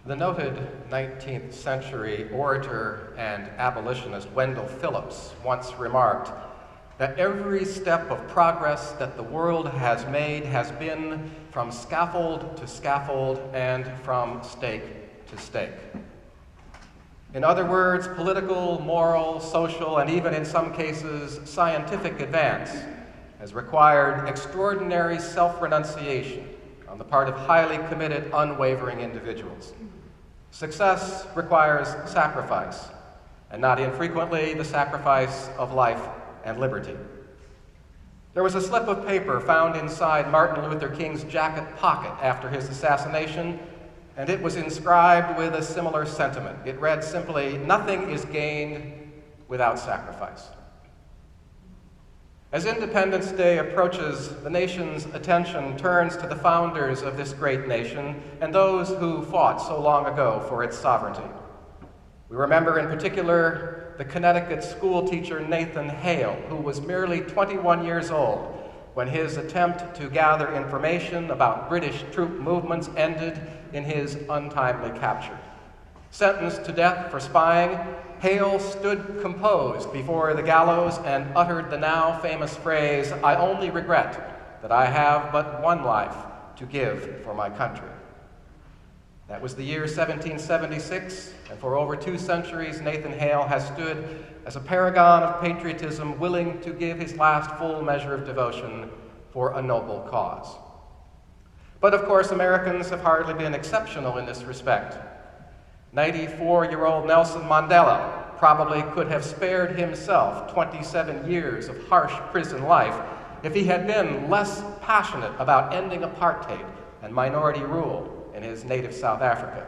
The noted 19th century orator and abolitionist Wendell Phillips once remarked that every step of progress that the world has made has been from scaffold to scaffold and from stake to stake. In other words, political, moral, social, and even in some cases scientific advance has required extraordinary self-renunciation on the part of highly committed, unwavering individuals. Success requires sacrifice, and not infrequently the sacrifice of life and liberty. There was a slip of paper found inside Martin Luther King's jacket pocket after his assassination, and it was inscribed with a similar sentiment. It read simply, "Nothing is gained without sacrifice." As Independence Day approaches, the nation's attention turns to the founders of this great nation and those who fought so long ago for its sovereignty. We remember in particular the Connecticut school teacher Nathan Hale, who was merely 21 years old when his attempt to gather information about British troop movements ended in his untimely capture. Sentenced to death for spying, Hale stood composed before the gallows and uttered the now famous phrase, "I only regret that I have but one life to give for my country." That was the year 1776, and for over 2 centuries, Nathan Hale has stood as a paragon of patriotism, willing to give his last full measure of devotion for a noble cause. But of course, Americans have hardly been exceptional in this respect. 94-year-old Nelson Mandela probably could have spared himself 27 years of harsh prison life if he had been less passionate about ending apartheid and minority rule in his native South Africa.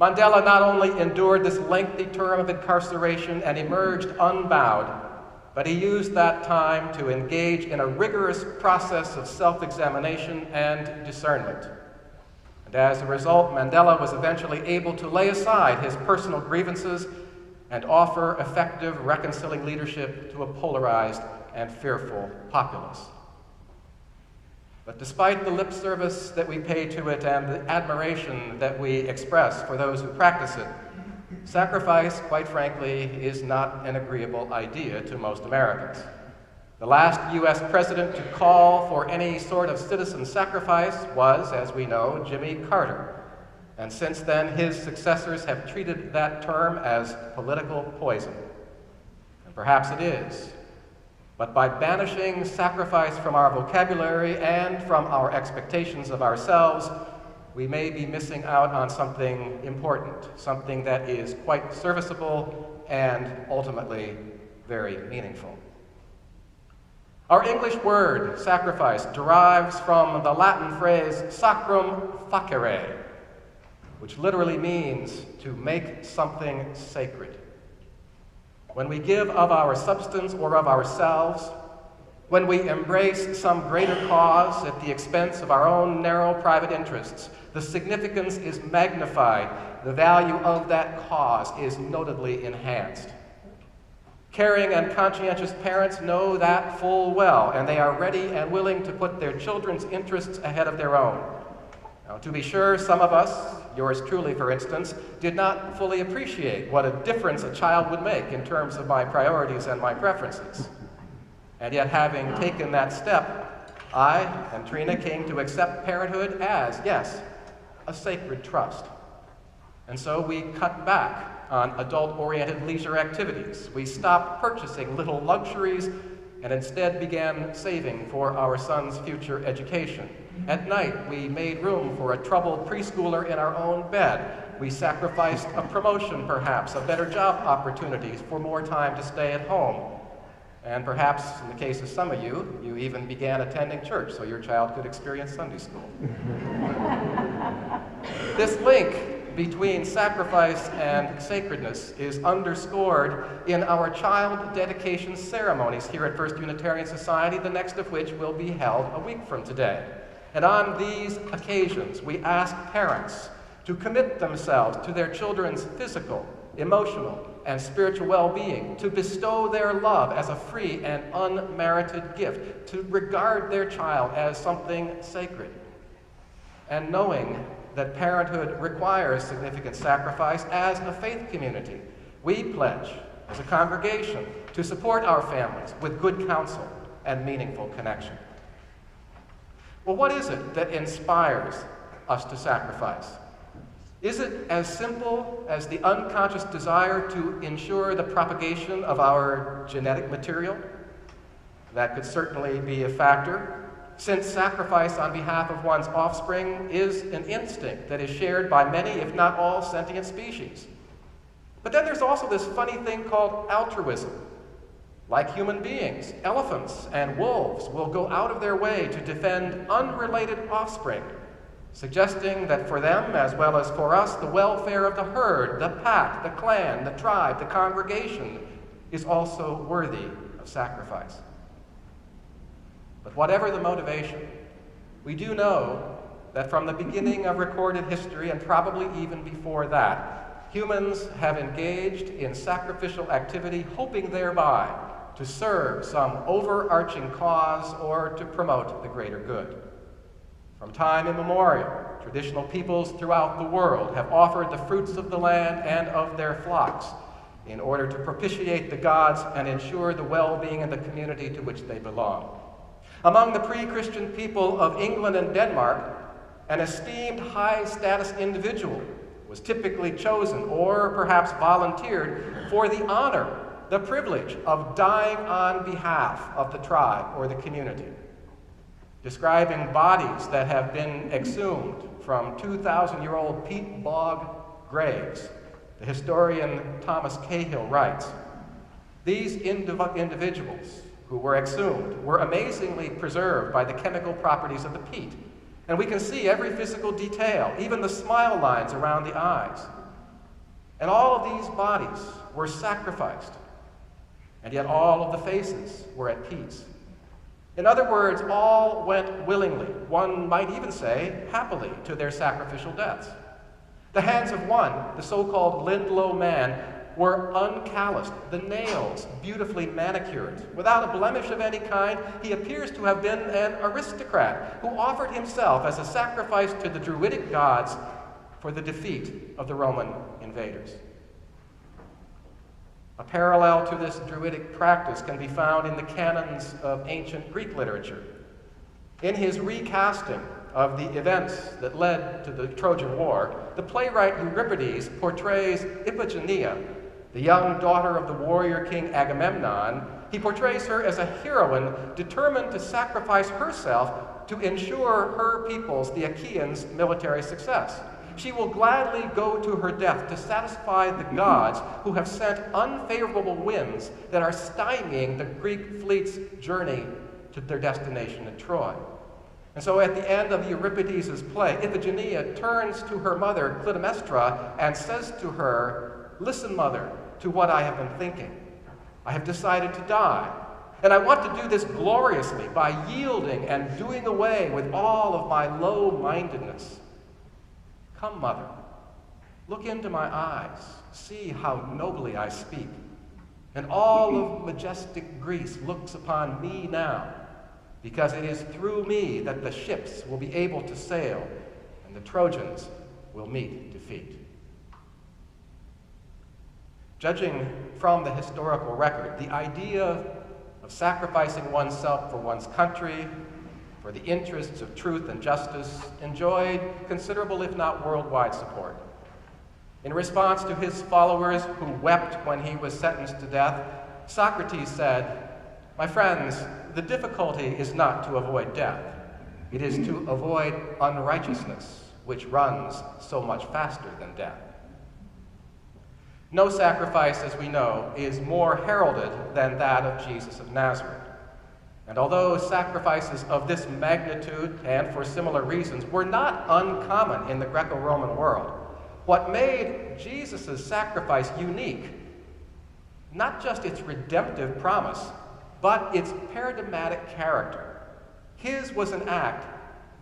Mandela not only endured this lengthy term of incarceration and emerged unbowed, but he used that time to engage in a rigorous process of self-examination and discernment. And as a result, Mandela was eventually able to lay aside his personal grievances and offer effective, reconciling leadership to a polarized and fearful populace. But despite the lip service that we pay to it and the admiration that we express for those who practice it, sacrifice, quite frankly, is not an agreeable idea to most Americans. The last U.S. president to call for any sort of citizen sacrifice was, as we know, Jimmy Carter. And since then, his successors have treated that term as political poison. And perhaps it is. But by banishing sacrifice from our vocabulary and from our expectations of ourselves, we may be missing out on something important, something that is quite serviceable and ultimately very meaningful. Our English word, sacrifice, derives from the Latin phrase sacrum facere, which literally means to make something sacred. When we give of our substance or of ourselves, when we embrace some greater cause at the expense of our own narrow private interests, the significance is magnified, the value of that cause is notably enhanced. Caring and conscientious parents know that full well, and they are ready and willing to put their children's interests ahead of their own. Now, to be sure, some of us, yours truly for instance, did not fully appreciate what a difference a child would make in terms of my priorities and my preferences. And yet, having taken that step, I and Trina came to accept parenthood as, yes, a sacred trust. And so we cut back on adult-oriented leisure activities. We stopped purchasing little luxuries and instead began saving for our son's future education. At night, we made room for a troubled preschooler in our own bed. We sacrificed a promotion, perhaps, a better job opportunities for more time to stay at home. And perhaps, in the case of some of you, you even began attending church so your child could experience Sunday school. This link between sacrifice and sacredness is underscored in our child dedication ceremonies here at First Unitarian Society, the next of which will be held a week from today. And on these occasions, we ask parents to commit themselves to their children's physical, emotional, and spiritual well-being, to bestow their love as a free and unmerited gift, to regard their child as something sacred. And knowing that parenthood requires significant sacrifice as a faith community. We pledge, as a congregation, to support our families with good counsel and meaningful connection. Well, what is it that inspires us to sacrifice? Is it as simple as the unconscious desire to ensure the propagation of our genetic material? That could certainly be a factor, since sacrifice on behalf of one's offspring is an instinct that is shared by many, if not all, sentient species. But then there's also this funny thing called altruism. Like human beings, elephants and wolves will go out of their way to defend unrelated offspring, suggesting that for them, as well as for us, the welfare of the herd, the pack, the clan, the tribe, the congregation is also worthy of sacrifice. But whatever the motivation, we do know that from the beginning of recorded history, and probably even before that, humans have engaged in sacrificial activity, hoping thereby to serve some overarching cause or to promote the greater good. From time immemorial, traditional peoples throughout the world have offered the fruits of the land and of their flocks in order to propitiate the gods and ensure the well-being of the community to which they belong. Among the pre-Christian people of England and Denmark, an esteemed high-status individual was typically chosen or perhaps volunteered for the honor, the privilege of dying on behalf of the tribe or the community. Describing bodies that have been exhumed from 2,000-year-old peat bog graves, the historian Thomas Cahill writes, "These individuals who were exhumed were amazingly preserved by the chemical properties of the peat, and we can see every physical detail, even the smile lines around the eyes. And all of these bodies were sacrificed, and yet all of the faces were at peace. In other words, all went willingly, one might even say happily, to their sacrificial deaths. The hands of one, the so-called Lindlow man, were uncalloused, the nails beautifully manicured. Without a blemish of any kind, he appears to have been an aristocrat who offered himself as a sacrifice to the Druidic gods for the defeat of the Roman invaders." A parallel to this Druidic practice can be found in the canons of ancient Greek literature. In his recasting of the events that led to the Trojan War, the playwright Euripides portrays Iphigenia, the young daughter of the warrior king Agamemnon. He portrays her as a heroine determined to sacrifice herself to ensure her people's, the Achaeans, military success. She will gladly go to her death to satisfy the gods who have sent unfavorable winds that are stymieing the Greek fleet's journey to their destination at Troy. And so at the end of Euripides' play, Iphigenia turns to her mother, Clytemnestra, and says to her, "Listen, mother, to what I have been thinking. I have decided to die, and I want to do this gloriously by yielding and doing away with all of my low-mindedness. Come, mother, look into my eyes, see how nobly I speak. And all of majestic Greece looks upon me now, because it is through me that the ships will be able to sail, and the Trojans will meet defeat." Judging from the historical record, the idea of sacrificing oneself for one's country, for the interests of truth and justice, enjoyed considerable, if not worldwide, support. In response to his followers who wept when he was sentenced to death, Socrates said, "My friends, the difficulty is not to avoid death. It is to avoid unrighteousness, which runs so much faster than death." No sacrifice, as we know, is more heralded than that of Jesus of Nazareth. And although sacrifices of this magnitude, and for similar reasons, were not uncommon in the Greco-Roman world, what made Jesus' sacrifice unique, not just its redemptive promise, but its paradigmatic character. His was an act,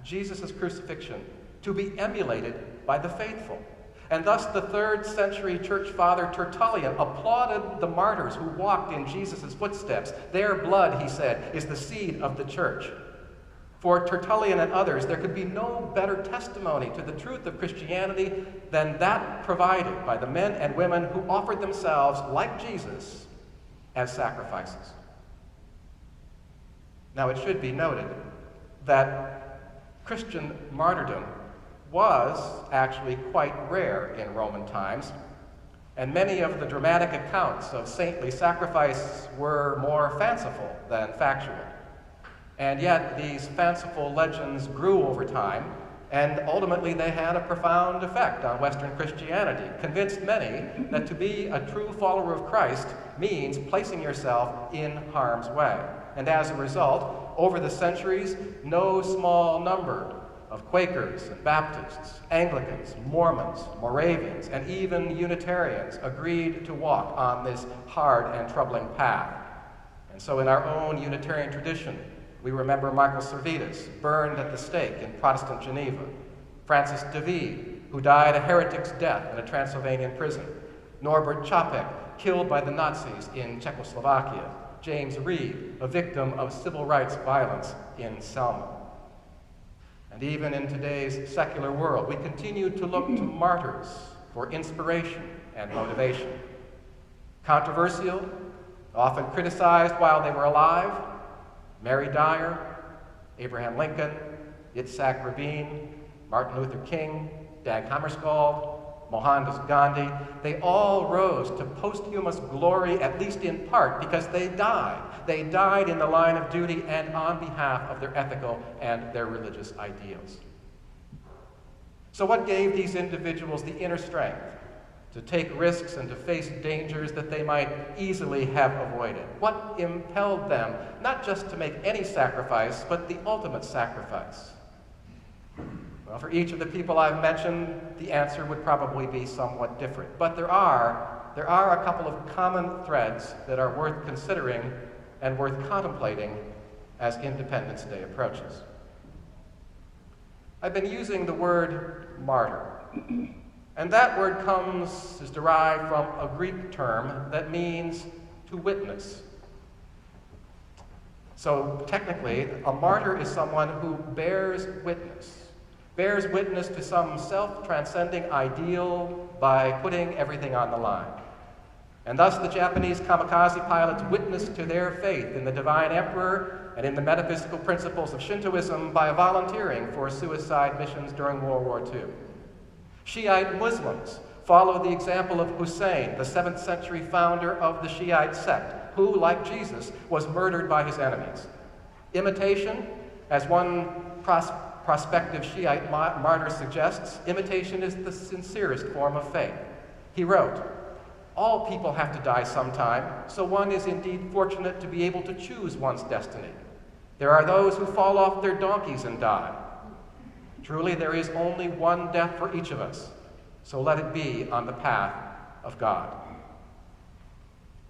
Jesus' crucifixion, to be emulated by the faithful. And thus the 3rd century church father Tertullian applauded the martyrs who walked in Jesus' footsteps. Their blood, he said, is the seed of the church. For Tertullian and others, there could be no better testimony to the truth of Christianity than that provided by the men and women who offered themselves, like Jesus, as sacrifices. Now, it should be noted that Christian martyrdom was actually quite rare in Roman times, and many of the dramatic accounts of saintly sacrifice were more fanciful than factual. And yet, these fanciful legends grew over time, and ultimately they had a profound effect on Western Christianity, convinced many that to be a true follower of Christ means placing yourself in harm's way. And as a result, over the centuries, no small number of Quakers and Baptists, Anglicans, Mormons, Moravians, and even Unitarians agreed to walk on this hard and troubling path. And so in our own Unitarian tradition, we remember Michael Servetus, burned at the stake in Protestant Geneva, Francis David, who died a heretic's death in a Transylvanian prison, Norbert Čapek, killed by the Nazis in Czechoslovakia, James Reed, a victim of civil rights violence in Selma. And even in today's secular world, we continue to look to martyrs for inspiration and motivation. Controversial, often criticized while they were alive, Mary Dyer, Abraham Lincoln, Yitzhak Rabin, Martin Luther King, Dag Hammarskjöld, Mohandas Gandhi, they all rose to posthumous glory, at least in part, because they died. They died in the line of duty and on behalf of their ethical and their religious ideals. So what gave these individuals the inner strength to take risks and to face dangers that they might easily have avoided? What impelled them not just to make any sacrifice, but the ultimate sacrifice? Well, for each of the people I've mentioned, the answer would probably be somewhat different. But there are a couple of common threads that are worth considering and worth contemplating as Independence Day approaches. I've been using the word martyr. And that word is derived from a Greek term that means to witness. So technically, a martyr is someone who bears witness to some self-transcending ideal by putting everything on the line. And thus the Japanese kamikaze pilots witnessed to their faith in the divine emperor and in the metaphysical principles of Shintoism by volunteering for suicide missions during World War II. Shiite Muslims follow the example of Hussein, the 7th century founder of the Shiite sect, who, like Jesus, was murdered by his enemies. Imitation, as one prospective Shiite martyr suggests, imitation is the sincerest form of faith. He wrote, "All people have to die sometime, so one is indeed fortunate to be able to choose one's destiny. There are those who fall off their donkeys and die. Truly, there is only one death for each of us, so let it be on the path of God."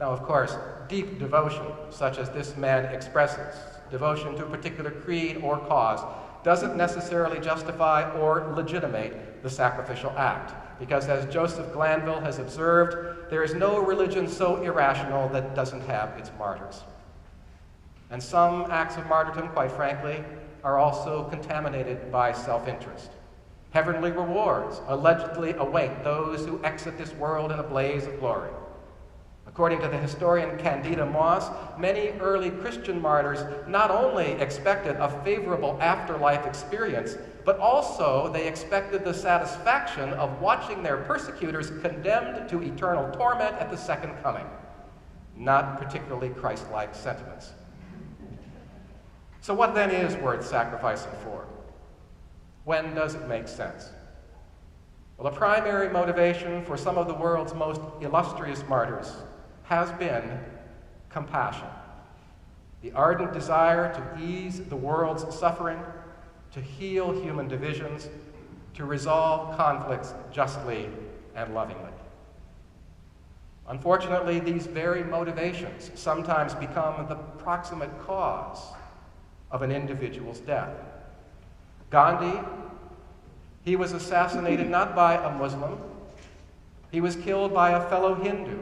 Now, of course, deep devotion, such as this man expresses, devotion to a particular creed or cause, doesn't necessarily justify or legitimate the sacrificial act, because as Joseph Glanville has observed, there is no religion so irrational that doesn't have its martyrs. And some acts of martyrdom, quite frankly, are also contaminated by self-interest. Heavenly rewards allegedly await those who exit this world in a blaze of glory. According to the historian Candida Moss, many early Christian martyrs not only expected a favorable afterlife experience, but also they expected the satisfaction of watching their persecutors condemned to eternal torment at the second coming. Not particularly Christ-like sentiments. So what then is worth sacrificing for? When does it make sense? Well, the primary motivation for some of the world's most illustrious martyrs has been compassion. The ardent desire to ease the world's suffering, to heal human divisions, to resolve conflicts justly and lovingly. Unfortunately, these very motivations sometimes become the proximate cause of an individual's death. Gandhi, he was assassinated not by a Muslim, he was killed by a fellow Hindu.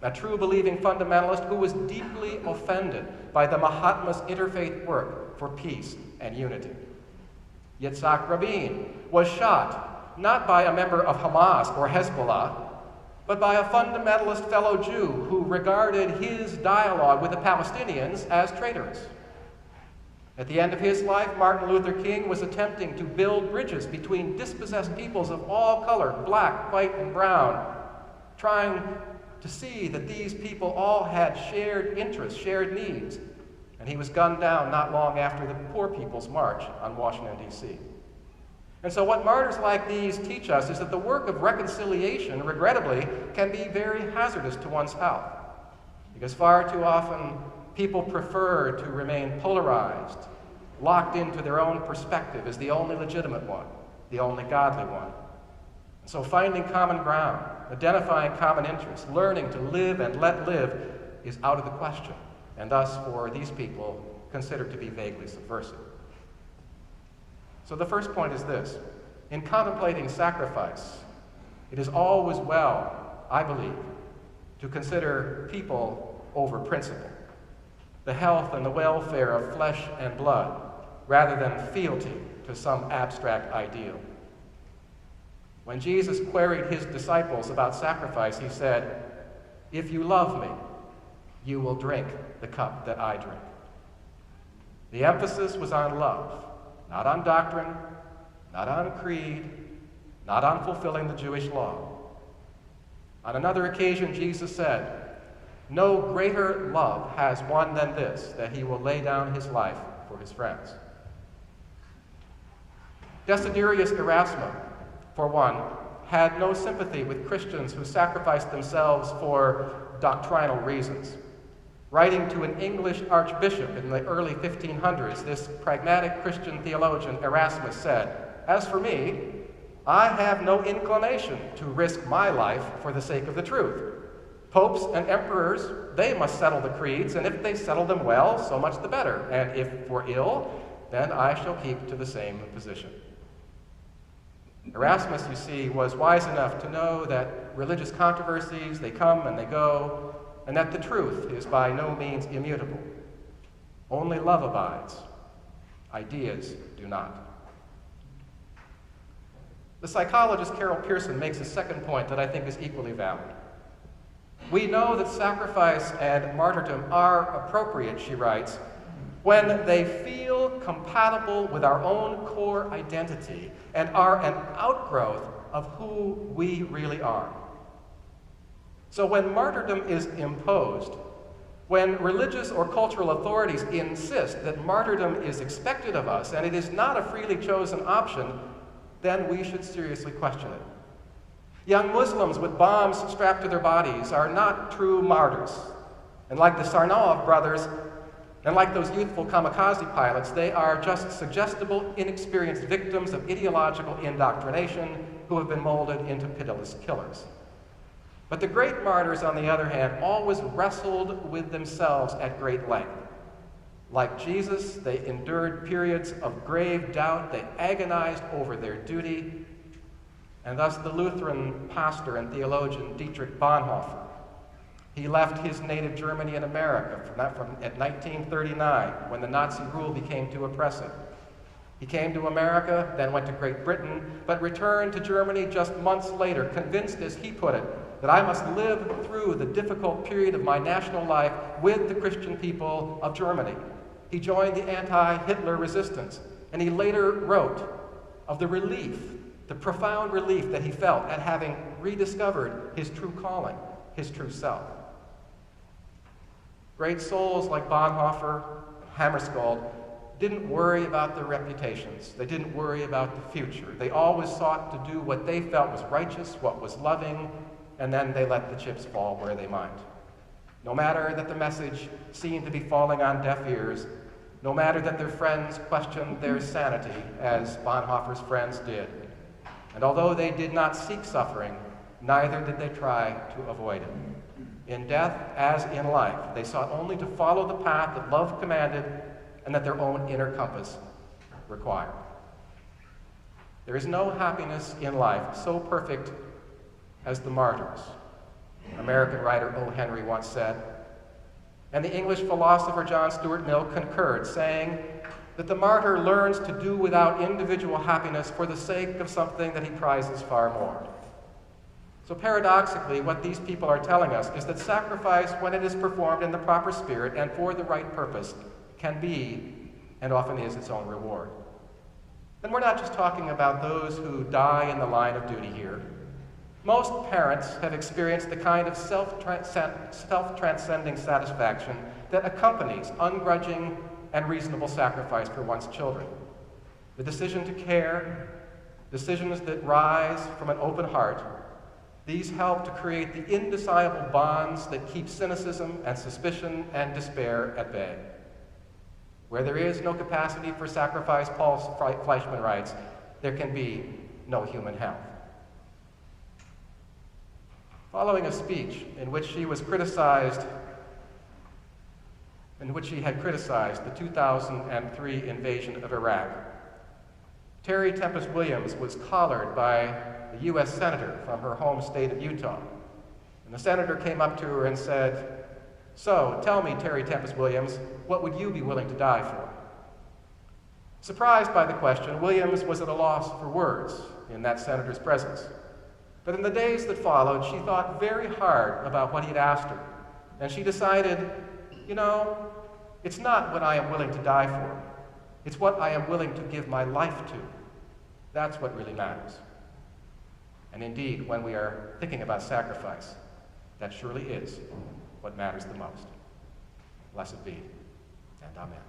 a true believing fundamentalist who was deeply offended by the Mahatma's interfaith work for peace and unity. Yitzhak Rabin was shot not by a member of Hamas or Hezbollah, but by a fundamentalist fellow Jew who regarded his dialogue with the Palestinians as traitorous. At the end of his life, Martin Luther King was attempting to build bridges between dispossessed peoples of all color, black, white, and brown, trying to see that these people all had shared interests, shared needs. And he was gunned down not long after the Poor People's March on Washington, D.C. And so what martyrs like these teach us is that the work of reconciliation, regrettably, can be very hazardous to one's health, because far too often people prefer to remain polarized, locked into their own perspective as the only legitimate one, the only godly one. And so finding common ground, identifying common interests, learning to live and let live is out of the question, and thus for these people considered to be vaguely subversive. So the first point is this: in contemplating sacrifice, it is always well, I believe, to consider people over principle, the health and the welfare of flesh and blood, rather than fealty to some abstract ideal. When Jesus queried his disciples about sacrifice, he said, "If you love me, you will drink the cup that I drink." The emphasis was on love, not on doctrine, not on creed, not on fulfilling the Jewish law. On another occasion, Jesus said, "No greater love has one than this, that he will lay down his life for his friends." Desiderius Erasmus, for one, had no sympathy with Christians who sacrificed themselves for doctrinal reasons. Writing to an English archbishop in the early 1500s, this pragmatic Christian theologian Erasmus said, "As for me, I have no inclination to risk my life for the sake of the truth. Popes and emperors, they must settle the creeds, and if they settle them well, so much the better. And if for ill, then I shall keep to the same position." Erasmus, you see, was wise enough to know that religious controversies, they come and they go, and that the truth is by no means immutable. Only love abides. Ideas do not. The psychologist Carol Pearson makes a second point that I think is equally valid. We know that sacrifice and martyrdom are appropriate, she writes, when they feel compatible with our own core identity and are an outgrowth of who we really are. So when martyrdom is imposed, when religious or cultural authorities insist that martyrdom is expected of us and it is not a freely chosen option, then we should seriously question it. Young Muslims with bombs strapped to their bodies are not true martyrs. And like the Sarnaoff brothers, and like those youthful kamikaze pilots, they are just suggestible, inexperienced victims of ideological indoctrination who have been molded into pitiless killers. But the great martyrs, on the other hand, always wrestled with themselves at great length. Like Jesus, they endured periods of grave doubt, they agonized over their duty, and thus the Lutheran pastor and theologian Dietrich Bonhoeffer, he left his native Germany in America at 1939, when the Nazi rule became too oppressive. He came to America, then went to Great Britain, but returned to Germany just months later, convinced, as he put it, that I must live through the difficult period of my national life with the Christian people of Germany. He joined the anti-Hitler resistance, and he later wrote of the relief, the profound relief that he felt at having rediscovered his true calling, his true self. Great souls like Bonhoeffer, Hammarskjöld, didn't worry about their reputations. They didn't worry about the future. They always sought to do what they felt was righteous, what was loving, and then they let the chips fall where they might. No matter that the message seemed to be falling on deaf ears, no matter that their friends questioned their sanity, as Bonhoeffer's friends did. And although they did not seek suffering, neither did they try to avoid it. In death, as in life, they sought only to follow the path that love commanded and that their own inner compass required. There is no happiness in life so perfect as the martyrs, American writer O. Henry once said. And the English philosopher John Stuart Mill concurred, saying that the martyr learns to do without individual happiness for the sake of something that he prizes far more. So paradoxically, what these people are telling us is that sacrifice, when it is performed in the proper spirit and for the right purpose, can be, and often is, its own reward. And we're not just talking about those who die in the line of duty here. Most parents have experienced the kind of self-transcending satisfaction that accompanies ungrudging and reasonable sacrifice for one's children. The decision to care, decisions that rise from an open heart, these help to create the indissoluble bonds that keep cynicism and suspicion and despair at bay. Where there is no capacity for sacrifice, Paul Fleischmann writes, there can be no human health. Following a speech in which she had criticized the 2003 invasion of Iraq, Terry Tempest Williams was collared by a U.S. senator from her home state of Utah. And the senator came up to her and said, "So, tell me, Terry Tempest Williams, what would you be willing to die for?" Surprised by the question, Williams was at a loss for words in that senator's presence. But in the days that followed, she thought very hard about what he'd asked her. And she decided, it's not what I am willing to die for. It's what I am willing to give my life to. That's what really matters. And indeed, when we are thinking about sacrifice, that surely is what matters the most. Blessed be, and amen.